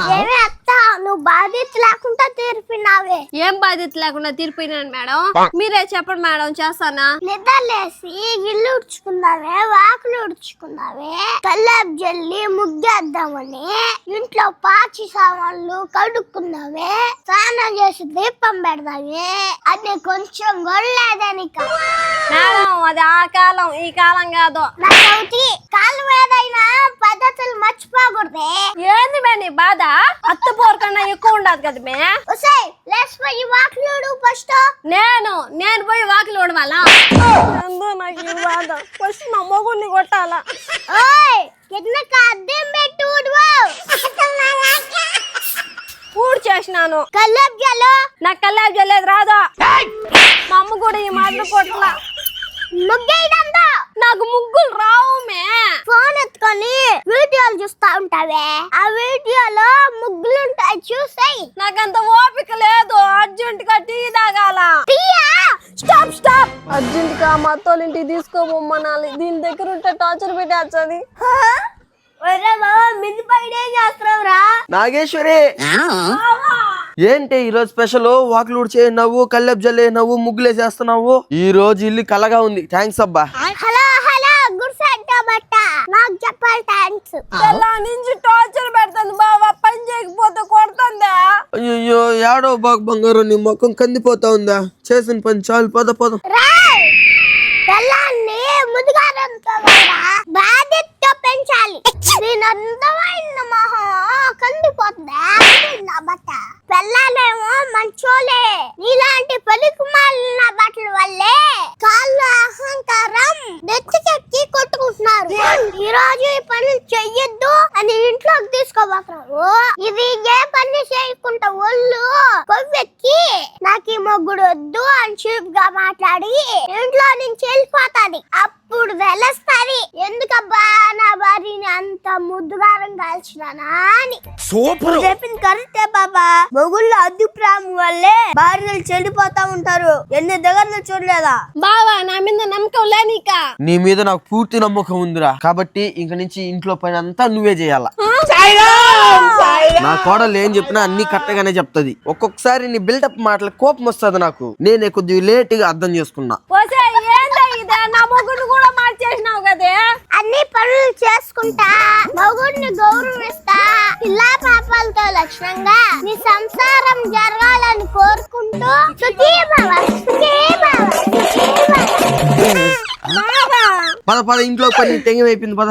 ఏమి అత్త నువ్వు బాధ్యత లేకుండా తీర్పినావే. ఏం బాధ్యత లేకుండా తీర్పినాను మేడం? మీరే చెప్పండి మేడం, చేస్తానా? నిద్రలేసి ఇల్లు ఉడుచుకున్నావే, వాకులు ఉడుచుకున్నావే, కల్లాపు జల్లి ముగ్గేద్దామని ఇంట్లో పాచి సామాన్లు కడుక్కున్నావే, స్నానం చేసి దీపం పెడదావే, అది కొంచెం గొడలేదానిక మేడం అది ఆ కాలం, ఈ కాలం కాదు. నాకు కాలం ఏదైనా పద్ధతులు మర్చిపోకూడదే. ఏంది మే నీ బాధ? అత్త పోరు కన్నా ఎక్కువ ఉండదు కదా మే. లేచిపోయి వాకులు ఉడుకు ఫస్ట్. నేను పోయి వాకిలు ఊడవాలా? నాకు ఈ బాధ. ఫస్ట్ మా మొగుడిని కొట్టాలా? కిందకి అద్దెం పెట్టి ఊడువో. ఊడు చేసినాను. కల్లాపు జల్లు. నాకు కల్లాపు జల్లేదు రాదు. మా అమ్మ కూడా ఈ మాటలు కొట్లా. ముగ్గేయడంతో నాకు ముగ్గులు రావు మే. ఫోన్ ఎత్తుకొని వీడియోలు చూస్తా ఉంటావే, ఆ వీడియోలో ముగ్గులుంటాయి చూసాయి. నాకంత ఓపిక లేదు. అర్జెంట్ గా టీ తాగాల. Stop stop. అర్జెంట్ గా మా అత్తోళ్ళ ఇంటికి తీసుకోమనాలి. దీని దగ్గర ఉంటే టార్చర్ పెట్టేస్తుంది. మిది పైన ఏం చేస్తున్నావురా? నాగేశ్వరి ఏంటి ఈరోజు స్పెషల్? వాకులు ఊడ్చే నవ్వు, కల్లెప్ జల్లే నవ్వు, ముగ్గులే చేస్తున్నావు. ఈ రోజు ఇల్లు కలగా ఉంది. థ్యాంక్స్ అబ్బా. హలో హలో గుర్సెట్టా బట్ట నాకు చెప్పాలి థ్యాంక్స్. ఎలా నుంచి టార్చర్ పెడుతుంది బావా, పని చేయకపోతే కొడుతుందా? అయ్యో ఏడో బాగు బంగారు, నీ ముఖం కందిపోతా ఉందా? చేసిన పని చాలు, పద పద. పిల్లాన్ని ముదుగారంతో బాధ్యతతో పెంచాలి. నేను అందమైన మొహం కందిపోతుందా నా బట్ట. పిల్లలేమో మంచోలే, నీలాంటి పలికి మాలిన బట్టల వల్లే కాళ్ళు అహంకారం నెత్తికెక్కి కొట్టుకుంటున్నారు. ఈ రోజు ఈ పనులు చెయ్యొద్దు అని ఇంట్లోకి తీసుకోబోతున్నారు. ఇది ఏ పని చేయకుండా ఒళ్ళు కొవ్వెక్కి నాకు ఈ మొగ్గుడు వద్దు అని చీప్ గా మాట్లాడి ఇంట్లో నుంచి వెళ్ళిపోతాది. అప్పుడు తెలుస్తుంది ఎందుకబ్బా నా భార్యని అంత ముద్దుగారం కాల్చినానా అని. సూపర్. చెప్పింది కరెక్టే బాబా. మొగుళ్ళు అభిప్రాయం వల్లే భార్యలు చెడిపోతా ఉంటారు. ఎన్ని దగ్గర చూడలేదా బావా? నా మీద నమ్మకం లేనిక. నీ మీద నాకు పూర్తి నమ్మకం ఉందిరా. కాబట్టి ఇంక నుంచి ఇంట్లో పని అంతా నువ్వే చేయాలా. నా కోడలు ఏం చెప్పినా అన్ని కరెక్ట్గానే చెప్తది. ఒక్కొక్కసారి నీ బిల్డప్ మాటలు కోపం వస్తుంది నాకు. నేనే కొద్దిగా లేట్ గా అర్థం చేసుకున్నా. నా మొగుడిని కూడా మార్చేసినావు కదే. అన్ని పనులు చేసుకుంటా, మొగుడిని గౌరవిస్తా, పిల్లా పాపాలతో లక్షణంగా నీ సంసారం జరగాలని కోరుకుంటూ పద పద, ఇంట్లో పని టెంగం అయిపోయింది పద.